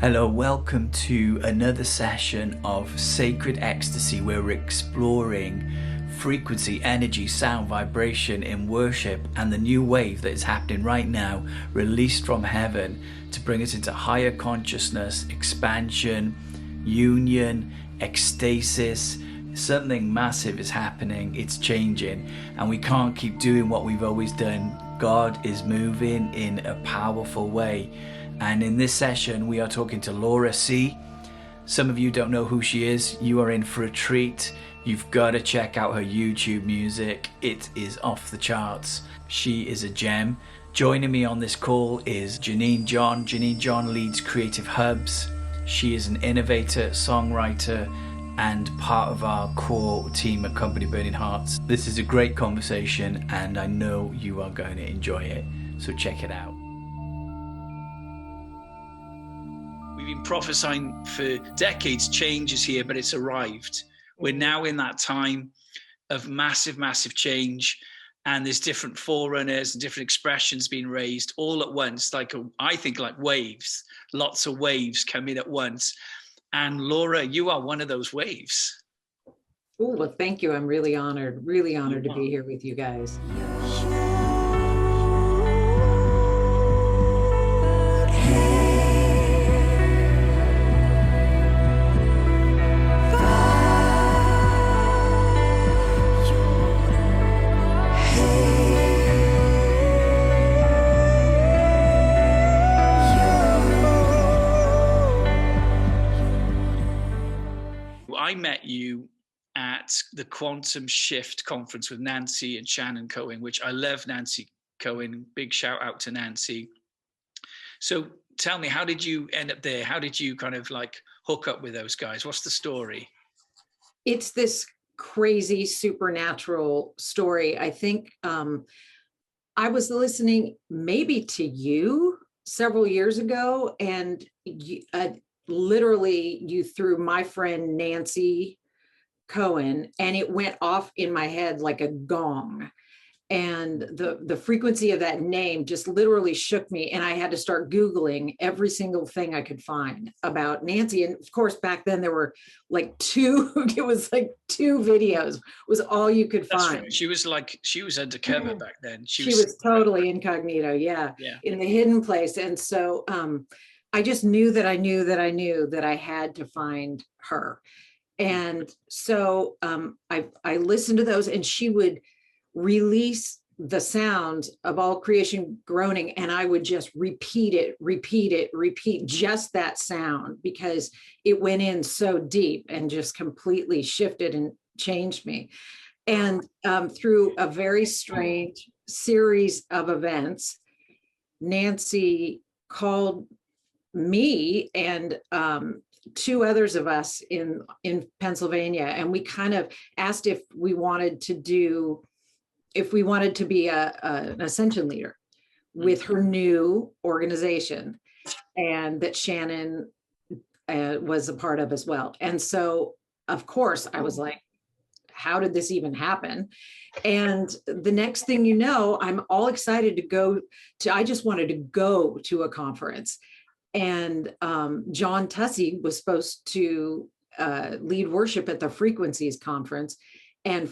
Hello, welcome to another session of Sacred Ecstasy, where we're exploring frequency, energy, sound, vibration in worship and the new wave that is happening right now, released from heaven to bring us into higher consciousness, expansion, union, ecstasis. Something massive is happening, it's changing, and we can't keep doing what we've always done. God is moving in a powerful way. And in this session, we are talking to Laura C. Some of you don't know who she is. You are in for a treat. You've got to check out her YouTube music. It is off the charts. She is a gem. Joining me on this call is Janine John. Janine John leads Creative Hubs. She is an innovator, songwriter, and part of our core team at Company Burning Hearts. This is a great conversation, and I know you are going to enjoy it. So check it out. We've been prophesying for decades, change is here, but it's arrived. We're now in that time of massive, massive change, and there's different forerunners and different expressions being raised all at once, I think like waves, lots of waves coming at once. And Laura, you are one of those waves. Oh, well, thank you. I'm really honored to be here with you guys. I met you at the Quantum Shift conference with Nancy and Shannon Cohen, which I love Nancy Cohen. Big shout out to Nancy. So tell me, how did you end up there? How did you kind of like hook up with those guys? What's the story? It's this crazy supernatural story. I think I was listening maybe to you several years ago, and literally you threw my friend Nancy Cohen, and it went off in my head like a gong, and the frequency of that name just literally shook me, and I had to start Googling every single thing I could find about Nancy. And of course, back then there were like two videos was all you could find. Right. She was undercover back then. She was totally incognito, yeah, in the hidden place. And so I just knew that I had to find her. And so I listened to those, and she would release the sounds of all creation groaning, and I would just repeat just that sound, because it went in so deep and just completely shifted and changed me. And through a very strange series of events, Nancy called me and two others of us in Pennsylvania, and we kind of asked if we wanted to be an ascension leader with her new organization, and that Shannon was a part of as well. And so of course I was like, how did this even happen? And the next thing you know, I'm all excited I just wanted to go to a conference. And John Tussey was supposed to lead worship at the Frequencies conference. And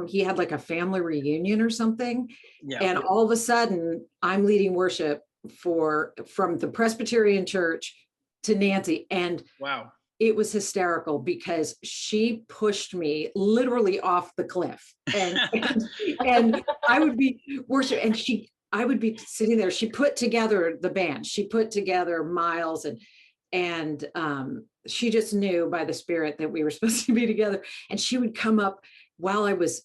he had like a family reunion or something. Yeah. And all of a sudden I'm leading worship from the Presbyterian church to Nancy. And wow, it was hysterical, because she pushed me literally off the cliff, and I would be worship, and I would be sitting there. She put together the band. She put together Miles, and she just knew by the Spirit that we were supposed to be together. And she would come up while I was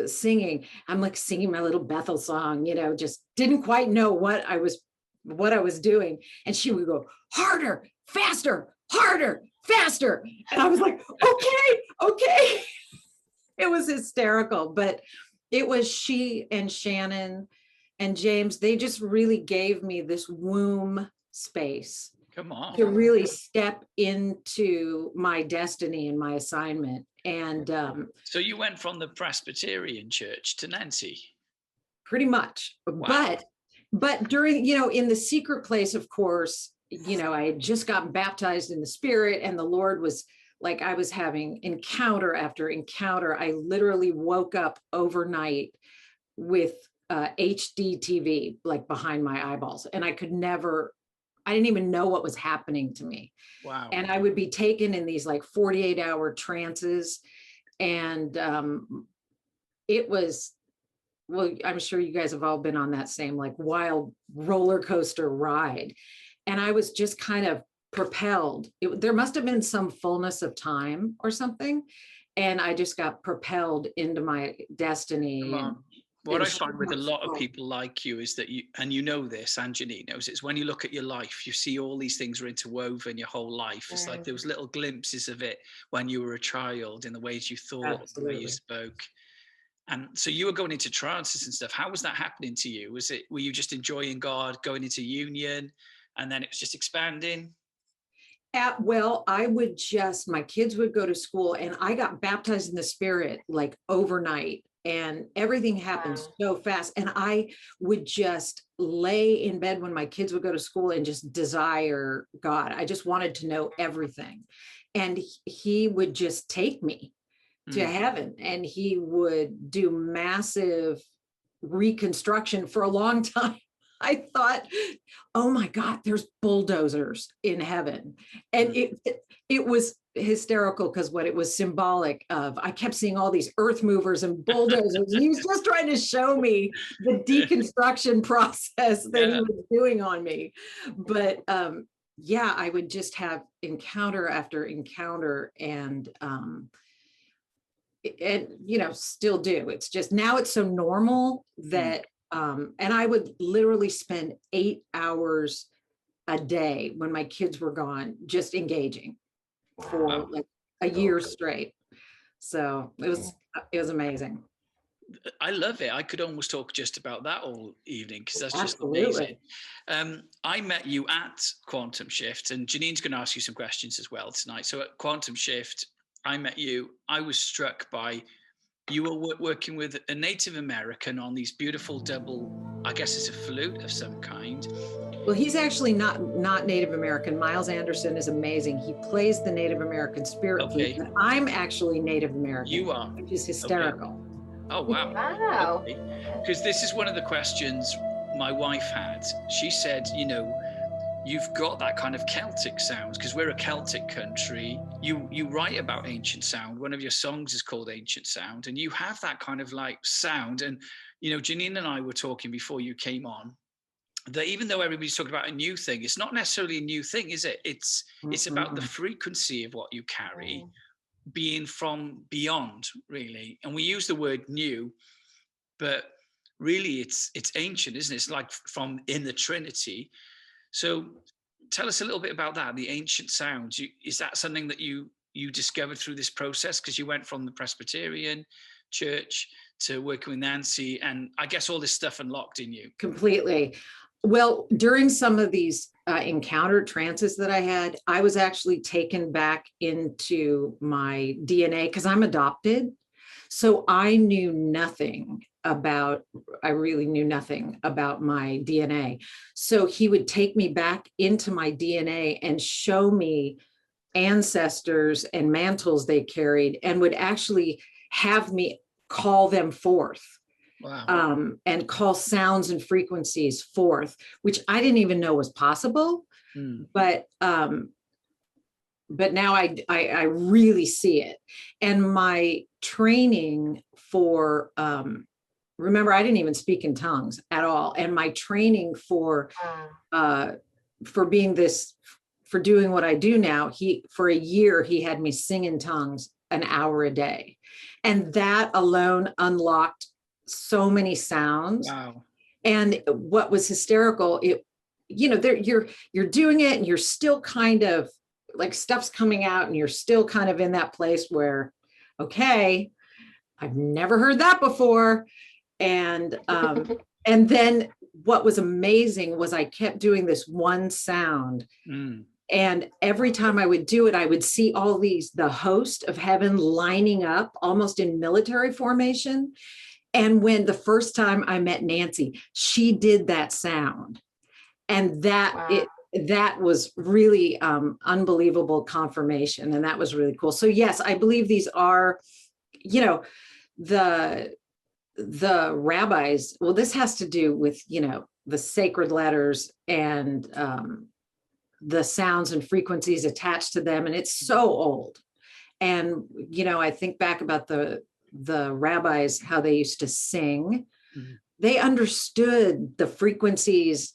singing. I'm like singing my little Bethel song, just didn't quite know what I was doing. And she would go, harder, faster, harder, faster. And I was like, okay. It was hysterical, but it was she and Shannon and James. They just really gave me this womb space. Come on. To really step into my destiny and my assignment. And so you went from the Presbyterian church to Nancy? Pretty much. Wow. But during, in the secret place, of course, I had just gotten baptized in the Spirit, and the Lord was like, I was having encounter after encounter. I literally woke up overnight with HD TV like behind my eyeballs, and I didn't even know what was happening to me. Wow. And I would be taken in these like 48-hour trances. And it was, well, I'm sure you guys have all been on that same like wild roller coaster ride. And I was just kind of propelled. There must have been some fullness of time or something. And I just got propelled into my destiny. What I find with a lot of people like you is that you know this, and Janine knows, it's when you look at your life, you see all these things are interwoven your whole life. It's like there was little glimpses of it when you were a child in the ways you thought, the way you spoke. And so you were going into trances and stuff. How was that happening to you? Were you just enjoying God, going into union, and then it was just expanding? Well, my kids would go to school, and I got baptized in the Spirit like overnight, and everything happened so fast. And I would just lay in bed when my kids would go to school and just desire God. I just wanted to know everything. And he would just take me to heaven, and he would do massive reconstruction. For a long time I thought, oh my God, there's bulldozers in heaven. And it was hysterical, because what it was symbolic of, I kept seeing all these earth movers and bulldozers. He was just trying to show me the deconstruction process that he was doing on me. But I would just have encounter after encounter, and still do. It's just now it's so normal that and I would literally spend 8 hours a day when my kids were gone, just engaging for like a year straight. So it was amazing. I love it. I could almost talk just about that all evening, because that's just Absolutely amazing. I met you at Quantum Shift, and Janine's going to ask you some questions as well tonight. So at Quantum Shift, I met you. I was struck by, you were working with a Native American on these beautiful double, I guess it's a flute of some kind. Well, he's actually not Native American. Miles Anderson is amazing. He plays the Native American spirit flute, but I'm actually Native American. You are. Which is hysterical. Okay. Oh, wow. Wow. Because this is one of the questions my wife had. She said, you've got that kind of Celtic sounds, because we're a Celtic country. You write about ancient sound. One of your songs is called Ancient Sound, and you have that kind of like sound. And, Janine and I were talking before you came on, that even though everybody's talking about a new thing, it's not necessarily a new thing, is it? It's about the frequency of what you carry being from beyond, really. And we use the word new, but really it's ancient, isn't it? It's like from in the Trinity. So tell us a little bit about that, the ancient sounds. Is that something that you discovered through this process? Because you went from the Presbyterian church to working with Nancy, and I guess all this stuff unlocked in you. Completely. Well, during some of these encounter trances that I had, I was actually taken back into my DNA, because I'm adopted. So I really knew nothing about my DNA. So he would take me back into my DNA and show me ancestors and mantles they carried, and would actually have me call them forth. Wow. And call sounds and frequencies forth, which I didn't even know was possible. But now I really see it. And my training for, remember, I didn't even speak in tongues at all. And my training for doing what I do now, for a year, he had me sing in tongues an hour a day. And that alone unlocked so many sounds. Wow. And what was hysterical, you're doing it, and you're still kind of like, stuff's coming out, and you're still kind of in that place where, okay, I've never heard that before. And and then what was amazing was I kept doing this one sound. And every time I would do it, I would see all the host of heaven lining up almost in military formation. And when the first time I met Nancy, she did that sound, and that was really unbelievable confirmation. And that was really cool. So yes, I believe these are, you know, the rabbis, well, this has to do with, you know, the sacred letters and the sounds and frequencies attached to them. And it's so old. And, you know, I think back about the rabbis, how they used to sing. Mhm. They understood the frequencies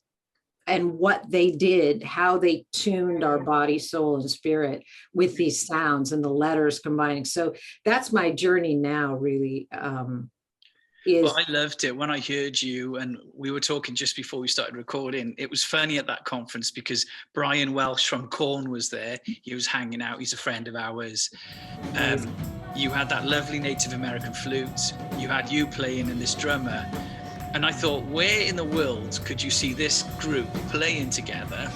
and what they did, how they tuned our body, soul, and spirit with these sounds and the letters combining. So that's my journey now, really. Well, I loved it when I heard you, and we were talking just before we started recording. It was funny at that conference because Brian Welsh from Corn was there. He was hanging out. He's a friend of ours. You had that lovely Native American flute. You had you playing and this drummer. And I thought, where in the world could you see this group playing together?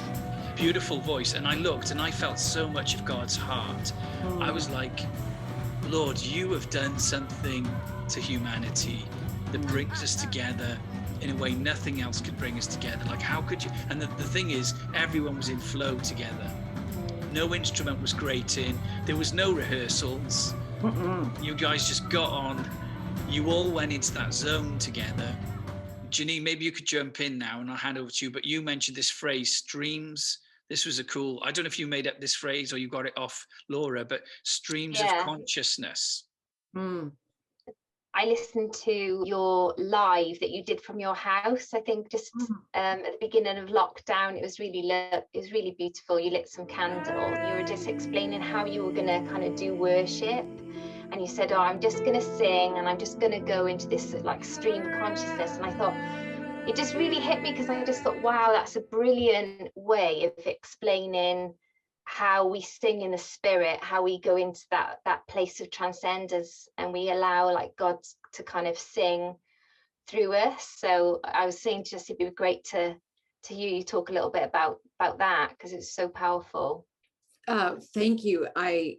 Beautiful voice. And I looked and I felt so much of God's heart. I was like, Lord, you have done something to humanity that brings us together in a way nothing else could bring us together. Like, how could you? And the thing is, everyone was in flow together. No instrument was grating. There was no rehearsals. You guys just got on. You all went into that zone together. Janine, maybe you could jump in now and I'll hand over to you, but you mentioned this phrase, streams. This was a cool, I don't know if you made up this phrase or you got it off Laura, but streams of consciousness. I listened to your live that you did from your house. I think just at the beginning of lockdown, it was really beautiful. You lit some candles. You were just explaining how you were going to kind of do worship. And you said, oh, I'm just going to sing and I'm just going to go into this like stream of consciousness. And I thought, it just really hit me because I just thought, wow, that's a brilliant way of explaining how we sing in the spirit, how we go into that place of transcendence and we allow like God to kind of sing through us. So I was saying just it'd be great to hear you talk a little bit about that because it's so powerful. Thank you. I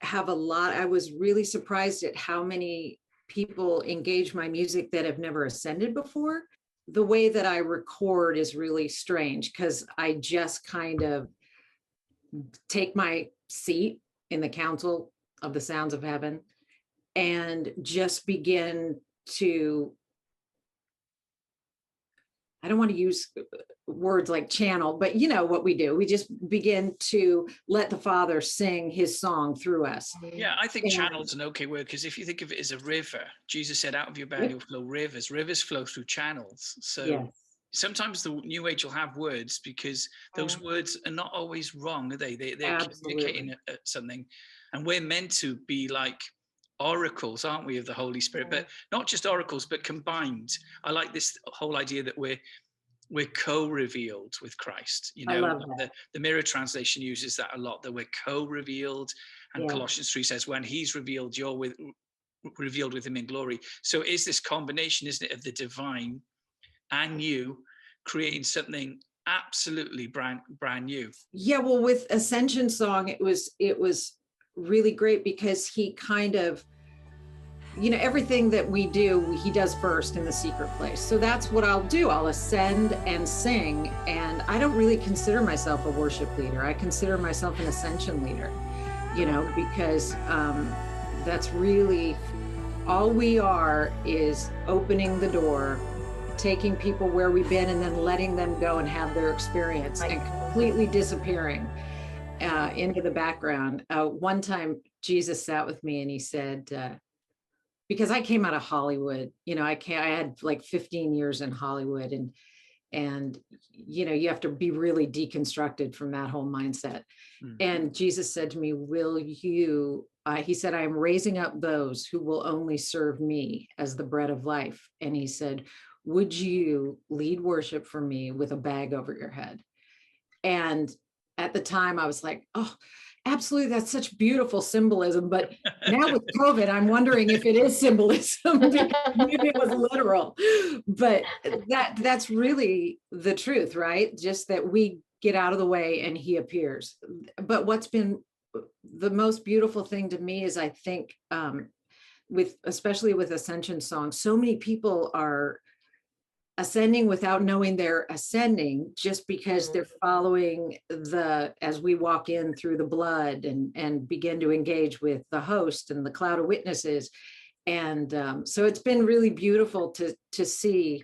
was really surprised at how many people engage my music that have never ascended before. The way that I record is really strange because I just kind of take my seat in the council of the sounds of heaven and just begin to, I don't want to use words like channel, but you know what we do. We just begin to let the Father sing his song through us. Yeah, I think channel's an okay word because if you think of it as a river, Jesus said, out of your belly will flow rivers. Rivers flow through channels. So sometimes the New Age will have words because those words are not always wrong, are they? They're communicating something. And we're meant to be like oracles, aren't we, of the Holy Spirit? But not just oracles, but combined. I like this whole idea that we're co-revealed with Christ. You know, the Mirror translation uses that a lot, that we're co-revealed. And Colossians 3 says, when he's revealed, you're revealed with him in glory. So is this combination, isn't it, of the divine and you creating something absolutely brand new? Yeah, well, with Ascension Song, it was really great because he kind of, you know, everything that we do, he does first in the secret place. So that's what I'll do. I'll ascend and sing. And I don't really consider myself a worship leader. I consider myself an ascension leader, you know, because that's really all we are, is opening the door, taking people where we've been and then letting them go and have their experience and completely disappearing into the background. One time Jesus sat with me and he said, because I came out of Hollywood, you know, I had like 15 years in Hollywood and, you know, you have to be really deconstructed from that whole mindset. And Jesus said to me, he said, I am raising up those who will only serve me as the bread of life. And he said, would you lead worship for me with a bag over your head? And at the time I was like, oh, absolutely, that's such beautiful symbolism. But now with COVID, I'm wondering if it is symbolism, because maybe it was literal. But that's really the truth, right? Just that we get out of the way and he appears. But what's been the most beautiful thing to me is, I think, especially with Ascension songs, so many people are ascending without knowing they're ascending, just because they're following as we walk in through the blood and begin to engage with the host and the cloud of witnesses. And so it's been really beautiful to see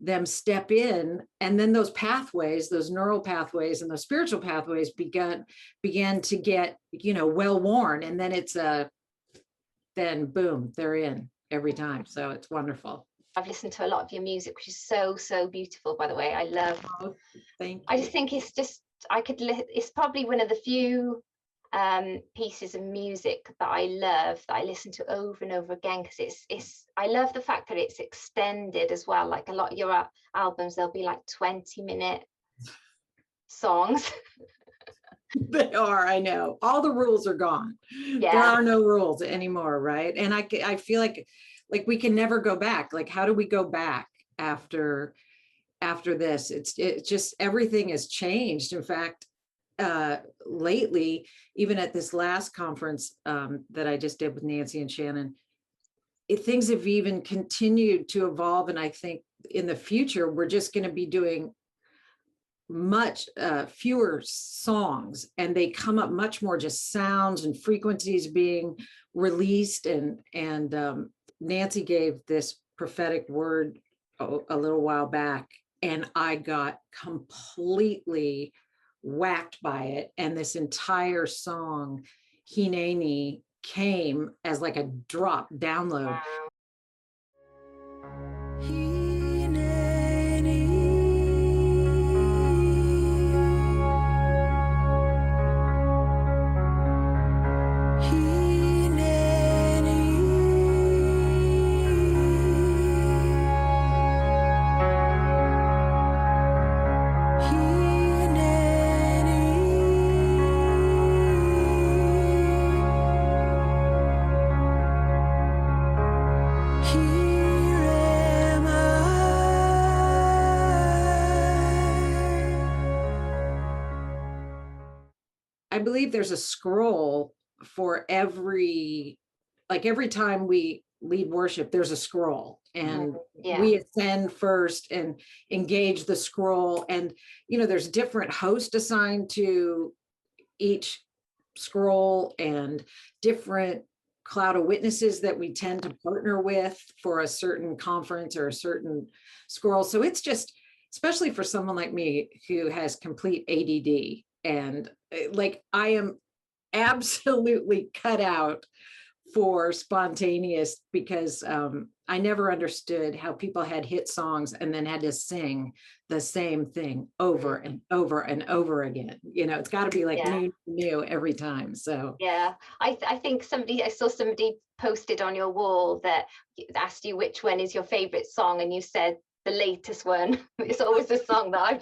them step in, and then those pathways, those neural pathways and those spiritual pathways began to get, well worn, and then then boom, they're in every time. So it's wonderful. I've listened to a lot of your music, which is so, so beautiful, by the way. I love. Oh, thank you. I just think it's probably one of the few pieces of music that I love, that I listen to over and over again, because I love the fact that it's extended as well. Like a lot of your albums, they'll be like 20-minute songs. They are, I know. All the rules are gone. Yeah. There are no rules anymore, right? And I feel like we can never go back. Like, how do we go back after this? It's just, everything has changed. In fact, lately, even at this last conference that I just did with Nancy and Shannon, things have even continued to evolve. And I think in the future, we're just going to be doing much fewer songs, and they come up much more just sounds and frequencies being released. And Nancy gave this prophetic word a little while back, and I got completely whacked by it. And this entire song, Hineni, came as like a drop download. Wow. I believe there's a scroll for every time we lead worship, there's a scroll, and we ascend first and engage the scroll. And, there's different hosts assigned to each scroll, and different cloud of witnesses that we tend to partner with for a certain conference or a certain scroll. So it's just, especially for someone like me who has complete ADD, and like, I am absolutely cut out for spontaneous, because I never understood how people had hit songs and then had to sing the same thing over and over and over again. It's got to be like new every time. So yeah, I think I saw somebody posted on your wall that asked you which one is your favorite song, and you said the latest one. It's always a song that I've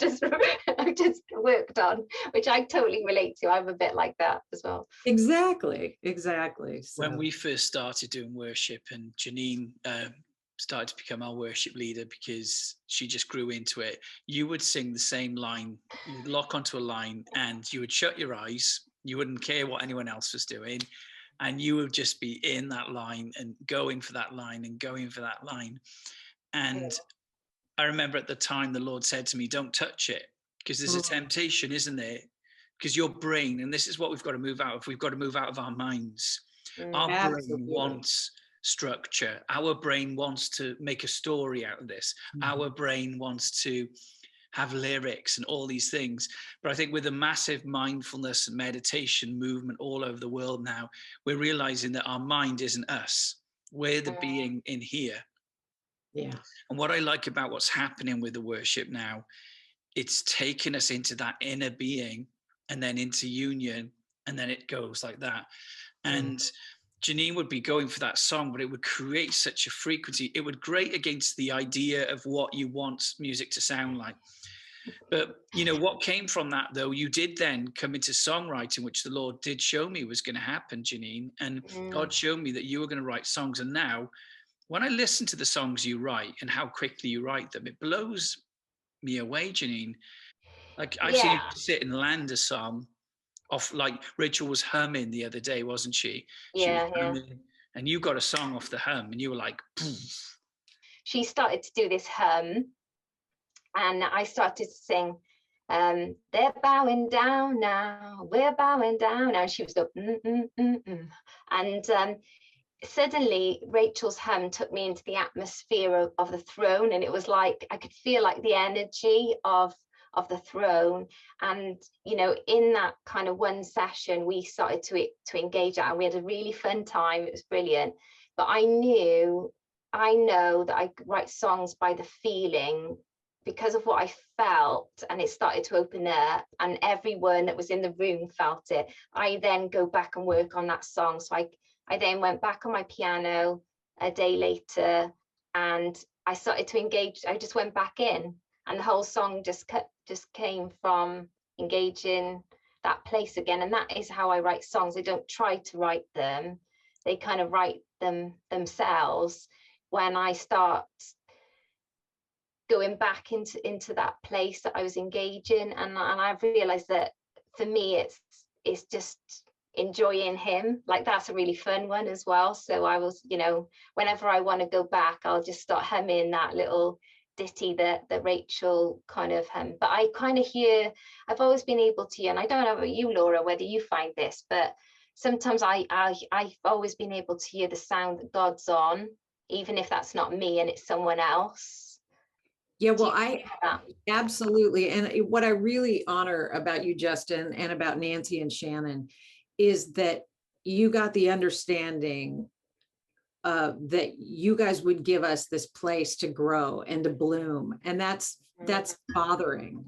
just worked on, which I totally relate to. I'm a bit like that as well. Exactly. So. When we first started doing worship, and Janine started to become our worship leader because she just grew into it, you would sing the same line, you'd lock onto a line, and you would shut your eyes. You wouldn't care what anyone else was doing, and you would just be in that line and going for that line and going for that line. And I remember at the time the Lord said to me, don't touch it, because there's a temptation, isn't there? Because your brain, and this is what we've got to move out of, we've got to move out of our minds. Our brain wants structure. Our brain wants to make a story out of this. Our brain wants to have lyrics and all these things. But I think with a massive mindfulness and meditation movement all over the world now, we're realizing that our mind isn't us. We're the being in here. Yeah. And what I like about what's happening with the worship now, it's taken us into that inner being, and then into union, and then it goes like that. And Janine would be going for that song, but it would create such a frequency. It would grate against the idea of what you want music to sound like. But, what came from that, though, you did then come into songwriting, which the Lord did show me was going to happen, Janine. And God showed me that you were going to write songs. And now, when I listen to the songs you write and how quickly you write them, it blows me away, Janine. Like, I've seen you sit and land a song off, like Rachel was humming the other day, wasn't she? She was humming, and you got a song off the hum, and you were like, poof. She started to do this hum, And I started to sing, they're bowing down now, we're bowing down now. And she was going, And suddenly Rachel's hum took me into the atmosphere of the throne. And it was like, I could feel like the energy of the throne. And, you know, in that kind of one session, we started to engage that, and we had a really fun time. It was brilliant. But I know that I write songs by the feeling, because of what I felt, and it started to open up, and everyone that was in the room felt it. I then go back and work on that song. So I then went back on my piano a day later, and I started to engage. I just went back in, and the whole song just came from engaging that place again. And that is how I write songs. I don't try to write them. They kind of write them themselves when I start going back into that place that I was engaging. And I've realized that for me, it's just enjoying him. Like, that's a really fun one as well. So I was, you know, whenever I want to go back, I'll just start humming that little ditty that Rachel kind of but I kind of hear, I've always been able to, and I don't know about you, Laura, whether you find this, but sometimes I've always been able to hear the sound that God's on, even if that's not me and it's someone else. Yeah, well, I absolutely. And what I really honor about you, Justin, and about Nancy and Shannon, is that you got the understanding that you guys would give us this place to grow and to bloom. And that's fathering.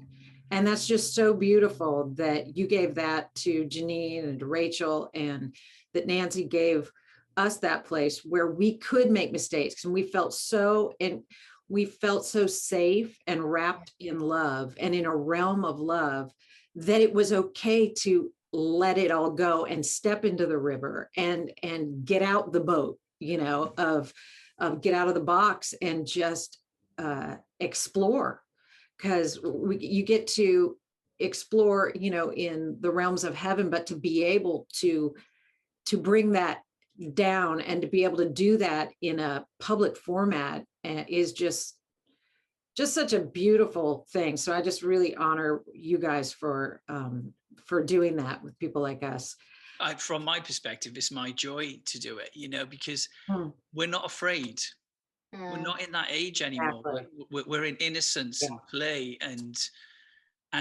And that's just so beautiful that you gave that to Janine and to Rachel, and that Nancy gave us that place where we could make mistakes. And we felt so safe and wrapped in love and in a realm of love, that it was okay to let it all go and step into the river and get out the boat, you know, of get out of the box and just explore. Because you get to explore, you know, in the realms of heaven, but to be able to bring that down and to be able to do that in a public format is just such a beautiful thing. So I just really honor you guys for doing that with people like us. From my perspective, it's my joy to do it, you know, because we're not afraid. We're not in that age anymore. Exactly. We're in innocence and play, and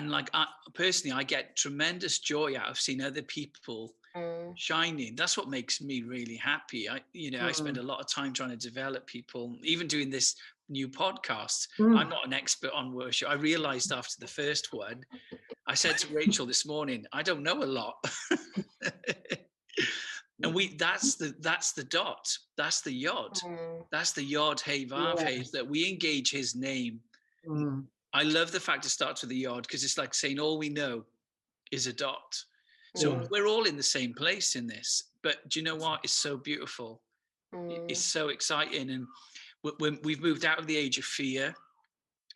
like, personally, I get tremendous joy out of seeing other people shining. That's what makes me really happy. I spend a lot of time trying to develop people, even doing this new podcast. I'm not an expert on worship. I realized after the first one, I said to Rachel this morning, I don't know a lot. And that's the dot, that's the yod, that's the yod, hey, vav, hey, that we engage his name. I love the fact it starts with the yod, because it's like saying all we know is a dot. So we're all in the same place in this. But do you know what? It's so beautiful. It's so exciting. And we've moved out of the age of fear,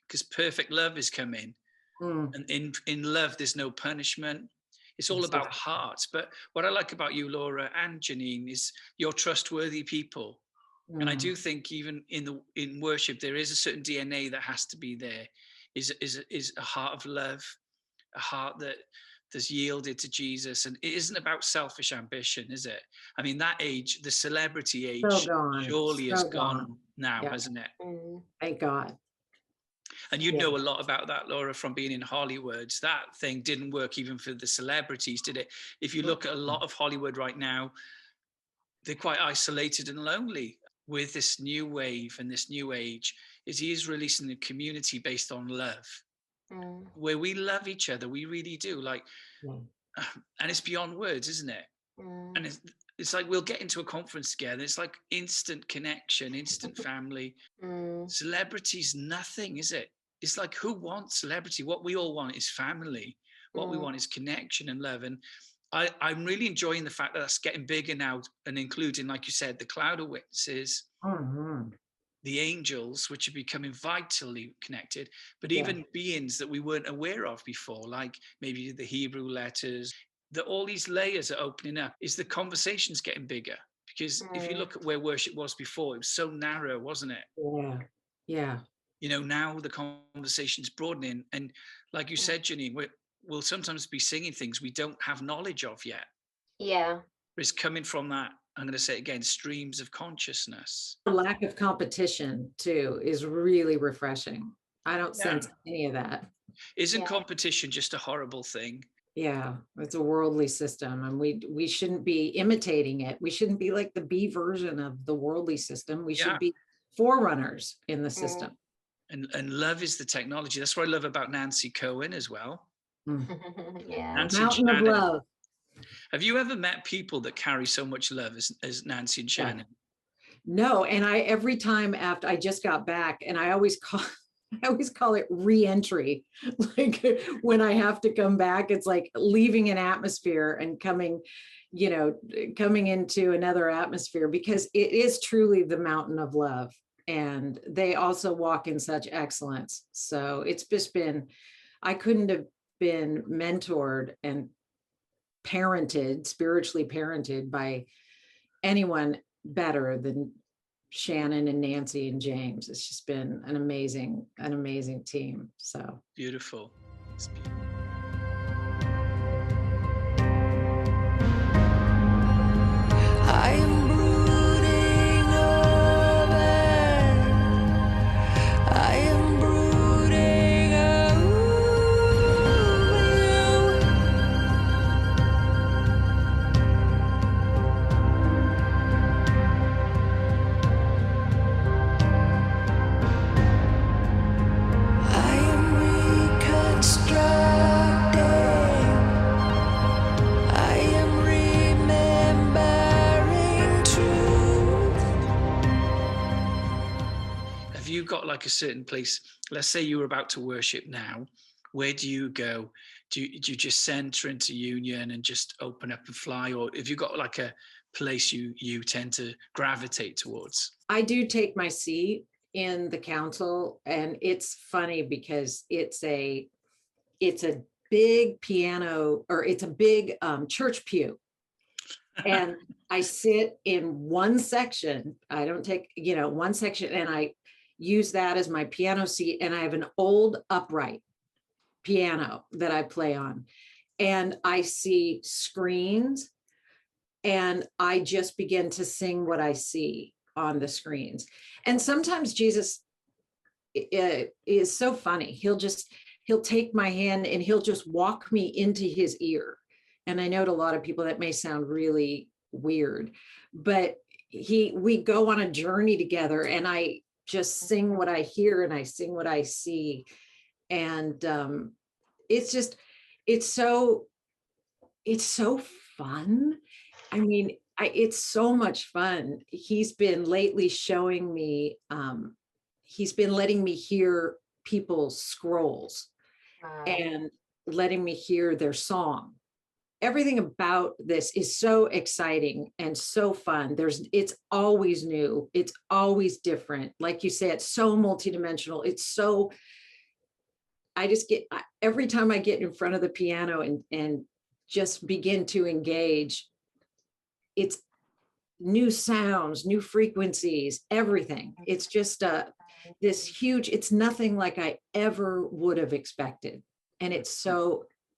because perfect love is coming. And in love, there's no punishment. It's all about hearts. But what I like about you, Laura and Janine, is you're trustworthy people. And I do think even in worship, there is a certain DNA that has to be there. Is a heart of love, a heart that's yielded to Jesus. And it isn't about selfish ambition, is it? I mean, that age, the celebrity age, surely is gone now, hasn't it? Thank God. And you know a lot about that, Laura, from being in Hollywood. That thing didn't work even for the celebrities, did it? If you look at a lot of Hollywood right now, they're quite isolated and lonely. With this new wave and this new age, he is releasing a community based on love, where we love each other. We really do. Like, and it's beyond words, isn't it? And it's like we'll get into a conference together. It's like instant connection, instant family. Celebrity's nothing, is it? It's like, who wants celebrity? What we all want is family. What we want is connection and love. And I'm really enjoying the fact that that's getting bigger now, and including, like you said, the cloud of witnesses, the angels, which are becoming vitally connected, but even beings that we weren't aware of before, like maybe the Hebrew letters, that all these layers are opening up. Is the conversation's getting bigger? Because if you look at where worship was before, it was so narrow, wasn't it? Yeah. you know, now the conversation's broadening. And like you said, Janine, we'll sometimes be singing things we don't have knowledge of yet. Yeah. It's coming from that, I'm going to say it again, streams of consciousness. The lack of competition too is really refreshing. I don't sense any of that. Isn't competition just a horrible thing? Yeah, it's a worldly system, and we shouldn't be imitating it. We shouldn't be like the B version of the worldly system. We should be forerunners in the system. And love is the technology. That's what I love about Nancy Cohen as well. Yeah. Nancy Mountain of love. Have you ever met people that carry so much love as Nancy and Shannon? No, and every time after I just got back, and I always call it re-entry. Like when I have to come back, it's like leaving an atmosphere and coming into another atmosphere, because it is truly the mountain of love. And they also walk in such excellence. So it's just been, I couldn't have been mentored and spiritually parented by anyone better than Shannon and Nancy and James. It's just been an amazing team. So beautiful. It's beautiful. I am brooding over. I am brooding I am reconstructing. I am remembering truth. Have you got like a certain place? Let's say you were about to worship now. Where do you go? Do you just center into union and just open up and fly? Or have you got like a place you tend to gravitate towards? I do take my seat in the council, and it's funny because it's a big piano, or it's a big church pew. And I sit in one section. I don't take, one section, and I use that as my piano seat. And I have an old upright piano that I play on, and I see screens, and I just begin to sing what I see on the screens. And sometimes Jesus is so funny. He'll take my hand and he'll just walk me into his ear. And I know to a lot of people that may sound really weird, but we go on a journey together, and I just sing what I hear and I sing what I see. And it's so fun. I mean, it's so much fun. He's been lately showing me, he's been letting me hear people's scrolls and letting me hear their song. Everything about this is so exciting and so fun. It's always new. It's always different. Like you said, it's so multidimensional. Every time I get in front of the piano and just begin to engage, it's new sounds, new frequencies, everything. It's just this huge, it's nothing like I ever would have expected. And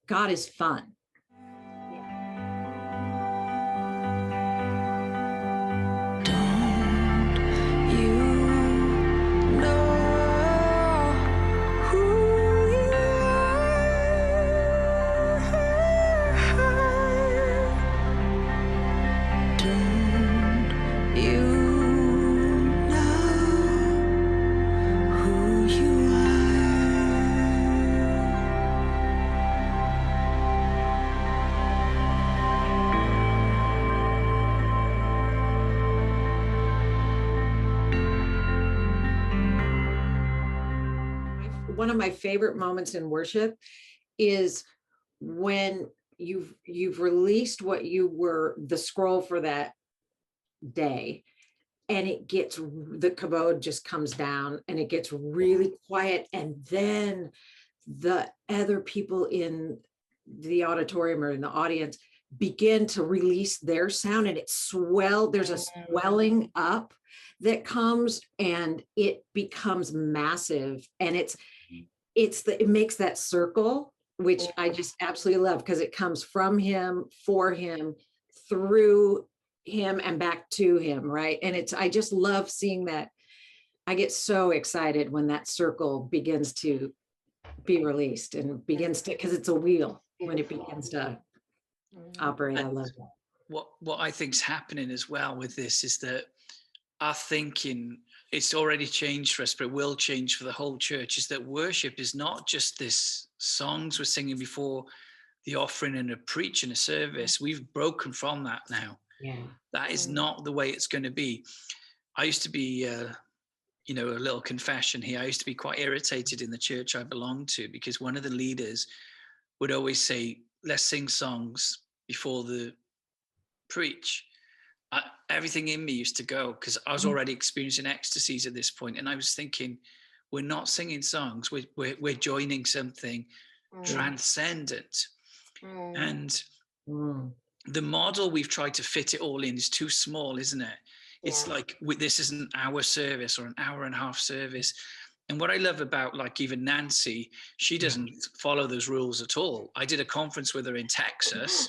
God is fun. One of my favorite moments in worship is when you've released what you were, the scroll for that day, and the kabod just comes down and it gets really quiet, and then the other people in the auditorium or in the audience begin to release their sound, and there's a swelling up that comes, and it becomes massive, and it makes that circle, which I just absolutely love, because it comes from him, for him, through him, and back to him, right? And I just love seeing that. I get so excited when that circle begins to be released and begins to, because it's a wheel when it begins to operate. I love that. What I think's happening as well with this is that our thinking, it's already changed for us, but it will change for the whole church, is that worship is not just this songs we're singing before the offering and a preach and a service. We've broken from that now. Yeah. That is not the way it's going to be. I used to be, a little confession here. I used to be quite irritated in the church I belonged to, because one of the leaders would always say, let's sing songs before the preach. Everything in me used to go, because I was already experiencing ecstasies at this point, and I was thinking, we're not singing songs, we're joining something transcendent. And the model we've tried to fit it all in is too small, isn't it? It's like, this is an hour service or an hour and a half service. And what I love about, like, even Nancy, she doesn't follow those rules at all. I did a conference with her in Texas.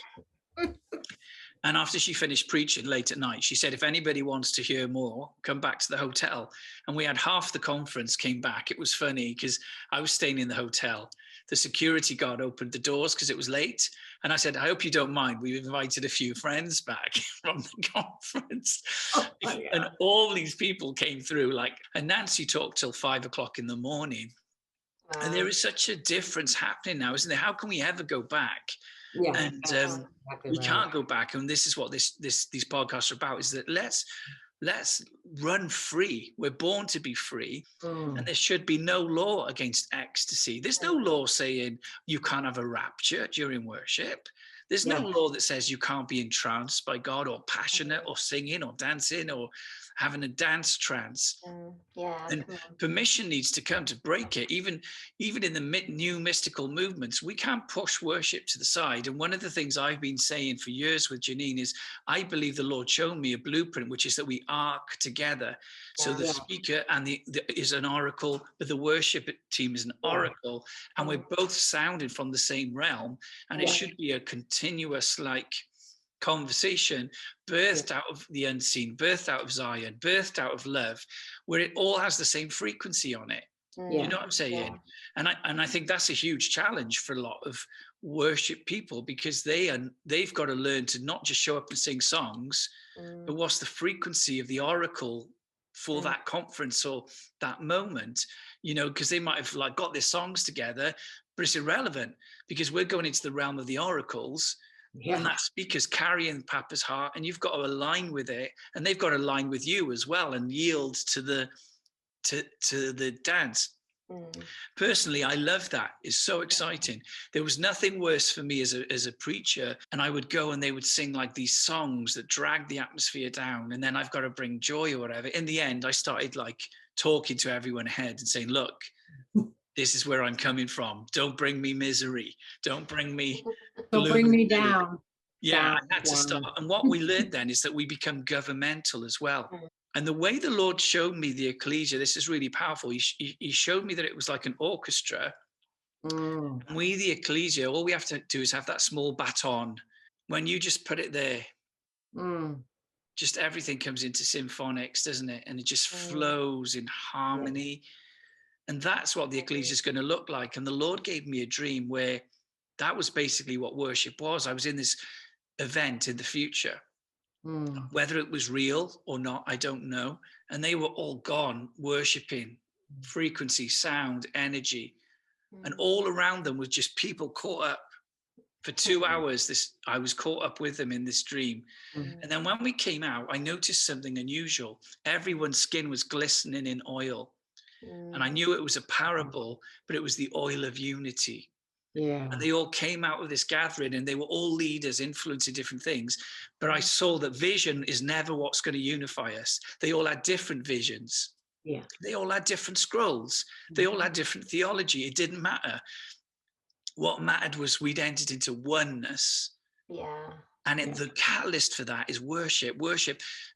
And after she finished preaching late at night, she said, if anybody wants to hear more, come back to the hotel. And we had half the conference came back. It was funny because I was staying in the hotel. The security guard opened the doors because it was late. And I said, I hope you don't mind. We've invited a few friends back from the conference. Oh, and all these people came through, and Nancy talked till 5 o'clock in the morning. Wow. And there is such a difference happening now, isn't there? How can we ever go back? Yeah, and we can't go back. And this is what these podcasts are about, is that let's run free. We're born to be free. And there should be no law against ecstasy. There's no law saying you can't have a rapture during worship. There's no law that says you can't be entranced by God, or passionate, or singing, or dancing, or having a dance trance. And permission needs to come to break it. Even in the new mystical movements, we can't push worship to the side. And one of the things I've been saying for years with Janine is, I believe the Lord showed me a blueprint, which is that we arc together. So the speaker is an oracle, but the worship team is an oracle, and we're both sounding from the same realm. And it should be a continuous, conversation birthed out of the unseen, birthed out of Zion, birthed out of love, where it all has the same frequency on it. You know what I'm saying? And I think that's a huge challenge for a lot of worship people, because they've got to learn to not just show up and sing songs, but what's the frequency of the oracle for that conference or that moment, because they might have got their songs together, but it's irrelevant, because we're going into the realm of the oracles. And that speaker's carrying Papa's heart, and you've got to align with it, and they've got to align with you as well, and yield to the dance. Personally, I love that. It's so exciting. There was nothing worse for me as a preacher, and I would go and they would sing these songs that drag the atmosphere down, and then I've got to bring joy or whatever. In the end, I started talking to everyone ahead and saying, look, this is where I'm coming from. Don't bring me misery. Don't bring me Don't bring me down. Yeah, I had to start. And what we learned then is that we become governmental as well. And the way the Lord showed me the ecclesia, this is really powerful. He showed me that it was like an orchestra. And we, the ecclesia, all we have to do is have that small baton. When you just put it there, just everything comes into symphonics, doesn't it? And it just flows in harmony. And that's what the ecclesia is going to look like. And the Lord gave me a dream where that was basically what worship was. I was in this event in the future. Whether it was real or not, I don't know. And they were all gone, worshiping, frequency, sound, energy. And all around them was just people caught up. For 2 hours, I was caught up with them in this dream. And then when we came out, I noticed something unusual. Everyone's skin was glistening in oil. And I knew it was a parable, but it was the oil of unity. Yeah. And they all came out of this gathering, and they were all leaders influencing different things. But I saw that vision is never what's going to unify us. They all had different visions. Yeah. They all had different scrolls. They all had different theology. It didn't matter. What mattered was we'd entered into oneness. Yeah. And the catalyst for that is worship.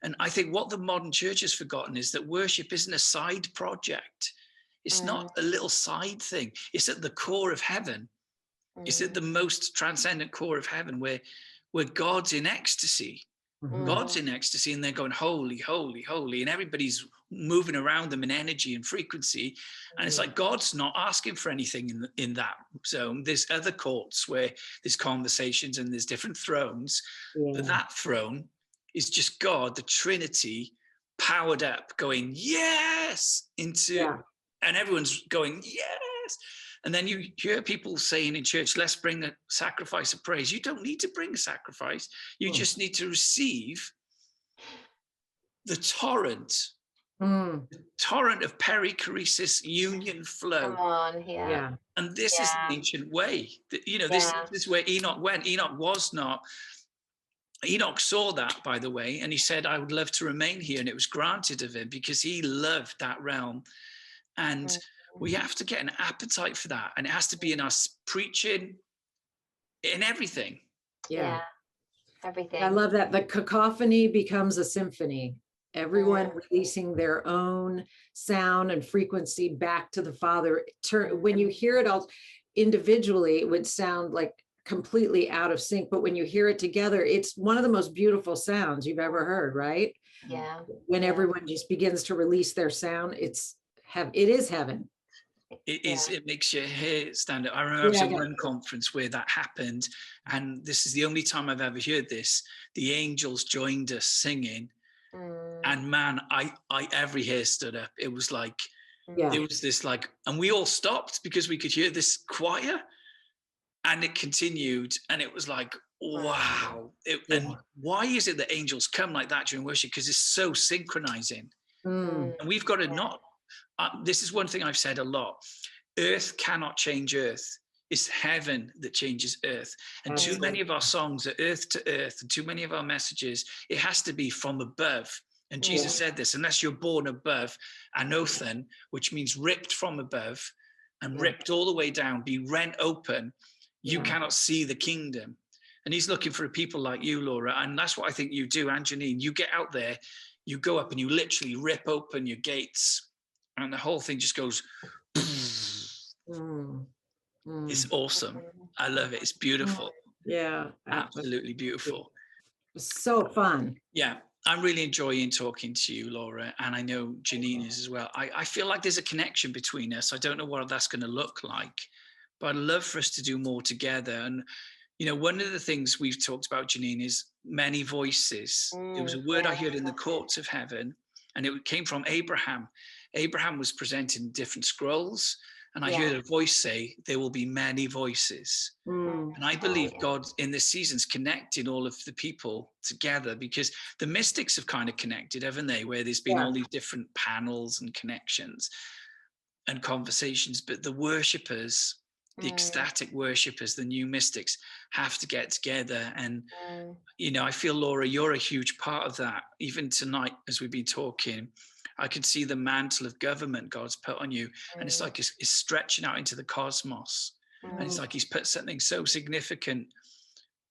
And I think what the modern church has forgotten is that worship isn't a side project. It's not a little side thing. It's at the core of heaven. It's at the most transcendent core of heaven, where God's in ecstasy. God's in ecstasy, and they're going, holy, holy, holy. And everybody's moving around them in energy and frequency. And it's like God's not asking for anything in that zone. There's other courts where there's conversations and there's different thrones. But that throne is just God, the Trinity, powered up, going, yes, into, and everyone's going, yes. And then you hear people saying in church, let's bring a sacrifice of praise. You don't need to bring a sacrifice. You just need to receive the torrent of perichoresis union flow. Come on, yeah. And this is the ancient way. This is where Enoch went. Enoch saw that, by the way, and he said, I would love to remain here. And it was granted of him because he loved that realm. And we have to get an appetite for that. And it has to be in us preaching, in everything. Yeah. Everything. I love that. The cacophony becomes a symphony. Everyone releasing their own sound and frequency back to the Father. When you hear it all individually, it would sound like completely out of sync. But when you hear it together, it's one of the most beautiful sounds you've ever heard, right? Yeah. When everyone just begins to release their sound, it is heaven. It is. It makes your hair stand up. I remember I was at one conference where that happened, and this is the only time I've ever heard this. The angels joined us singing, and man, every hair stood up. It was like, it was this like, and we all stopped because we could hear this choir, and it continued, and it was like, wow. And why is it that angels come like that during worship? Because it's so synchronizing, and we've got to not. This is one thing I've said a lot. Earth cannot change earth. It's heaven that changes earth. And too many of our songs are earth to earth, and too many of our messages, it has to be from above. And Jesus said this, unless you're born above, anothen, which means ripped from above and ripped all the way down, be rent open, you cannot see the kingdom. And he's looking for people like you, Laura. And that's what I think you do, and Janine. You get out there, you go up and you literally rip open your gates, and the whole thing just goes. It's awesome. I love it. It's beautiful. Yeah. Absolutely beautiful. So fun. Yeah. I'm really enjoying talking to you, Laura. And I know Janine is as well. I feel like there's a connection between us. I don't know what that's going to look like, but I'd love for us to do more together. And, one of the things we've talked about, Janine, is many voices. It was a word I heard in the courts of heaven, and it came from Abraham. Abraham was presenting different scrolls, and I heard a voice say, there will be many voices. And I believe God in this season's connecting all of the people together, because the mystics have kind of connected, haven't they? Where there's been all these different panels and connections and conversations, but the worshippers, the ecstatic worshippers, the new mystics have to get together. And, I feel, Laura, you're a huge part of that. Even tonight, as we've been talking, I could see the mantle of government God's put on you. And it's like it's stretching out into the cosmos. And it's like he's put something so significant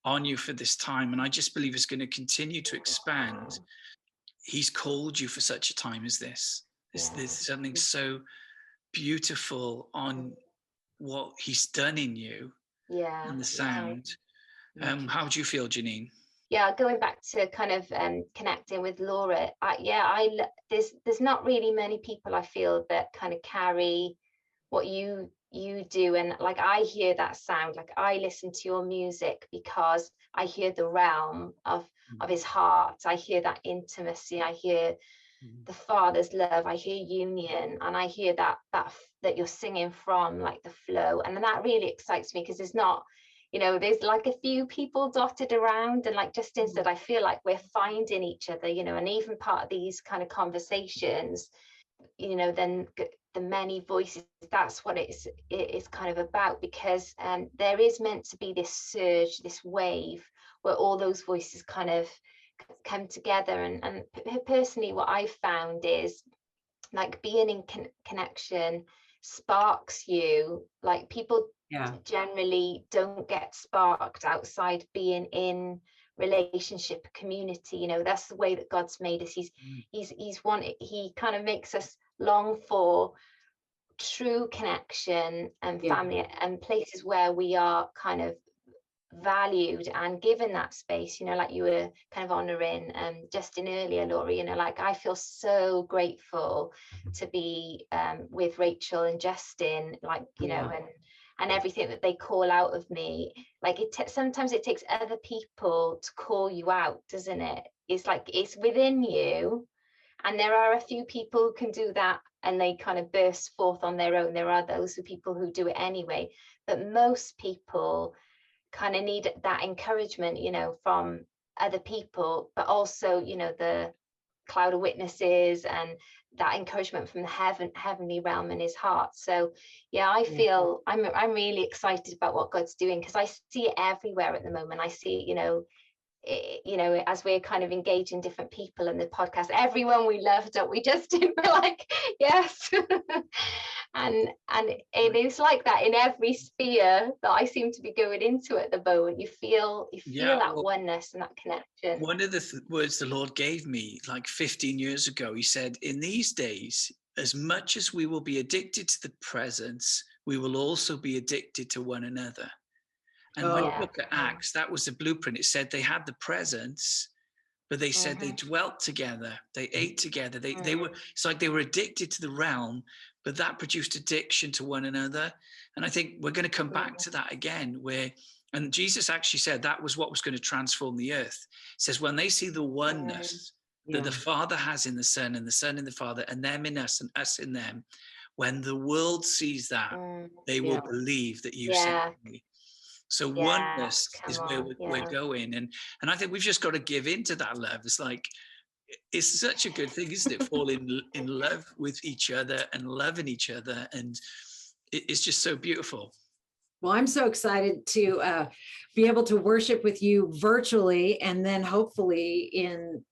on you for this time. And I just believe it's going to continue to expand. He's called you for such a time as this. There's something so beautiful on what he's done in you and the sound. How do you feel, Janine? Yeah, going back to kind of connecting with Laura, there's not really many people I feel that kind of carry what you do, and like I hear that sound, like I listen to your music because I hear the realm of his heart. I hear that intimacy. I hear the Father's love. I hear union, and I hear that you're singing from like the flow, and that really excites me because there's not. There's like a few people dotted around, and like just instead, I feel like we're finding each other, and even part of these kind of conversations, then the many voices, that's what it is kind of about, because there is meant to be this surge, this wave where all those voices kind of come together. And personally, what I've found is like being in connection sparks you. Like people generally don't get sparked outside being in relationship, community. You know, that's the way that God's made us. He kind of makes us long for true connection and family, and places where we are kind of valued and given that space, you know, like you were kind of honoring Justin earlier, Laurie, you know, like I feel so grateful to be with Rachel and Justin, like, you know, and everything that they call out of me. Like sometimes it takes other people to call you out, doesn't it? It's like it's within you, and there are a few people who can do that and they kind of burst forth on their own. There are those people who do it anyway, but most people kind of need that encouragement, you know, from other people, but also, you know, the cloud of witnesses and that encouragement from the heavenly realm in his heart. So yeah, I feel I'm really excited about what God's doing, because I see it everywhere at the moment. I see, you know, as we're kind of engaging different people in the podcast, everyone we love, don't we, Justin? We're like, yes. and it is like that in every sphere that I seem to be going into at the moment. You feel that oneness and that connection. One of the words the Lord gave me like 15 years ago, he said, in these days, as much as we will be addicted to the presence, we will also be addicted to one another. And when you look at Acts, that was the blueprint. It said they had the presence, but they said they dwelt together, they ate together. They were, it's like they were addicted to the realm, but that produced addiction to one another. And I think we're going to come back to that again, and Jesus actually said that was what was going to transform the earth. It says when they see the oneness that the Father has in the Son and the Son in the Father, and them in us and us in them, when the world sees that, they will believe that you sent me. So oneness is where we're going. And I think we've just got to give into that love. It's like, it's such a good thing, isn't it? Fall in love with each other and loving each other. And it's just so beautiful. Well, I'm so excited to be able to worship with you virtually, and then hopefully in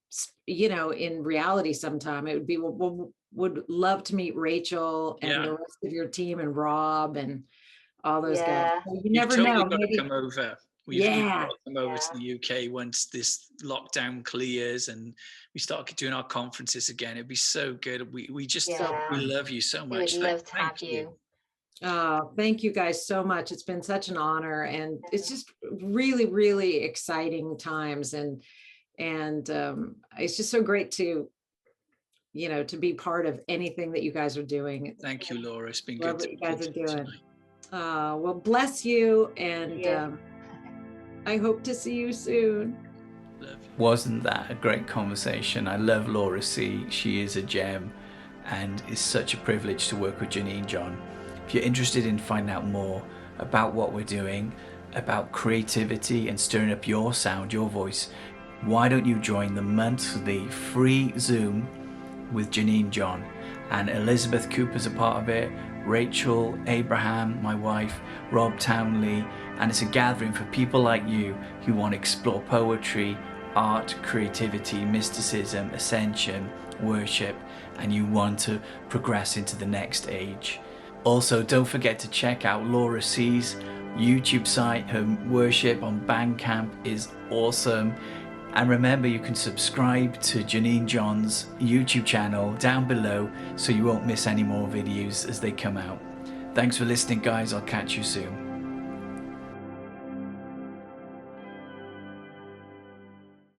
reality sometime. It would be, would love to meet Rachel and the rest of your team, and Rob and all those guys. So you never know. Got to come over. You've got to come over to the UK once this lockdown clears and we start doing our conferences again. It'd be so good. We just we love you so much. We'd love to have you. Thank you guys so much. It's been such an honor, and it's just really, really exciting times, and it's just so great to be part of anything that you guys are doing. Thank you, Laura. It's been good. What you guys are doing. Well, bless you, and I hope to see you soon. Wasn't that a great conversation? I love Laura C. She is a gem, and it's such a privilege to work with Janine John. If you're interested in finding out more about what we're doing, about creativity and stirring up your sound, your voice, why don't you join the monthly free Zoom with Janine John? And Elizabeth Cooper's a part of it, Rachel, Abraham, my wife, Rob Townley, and it's a gathering for people like you who want to explore poetry, art, creativity, mysticism, ascension, worship, and you want to progress into the next age. Also, don't forget to check out Laura C's YouTube site. Her worship on Bandcamp is awesome. And remember, you can subscribe to Janine John's YouTube channel down below so you won't miss any more videos as they come out. Thanks for listening, guys. I'll catch you soon.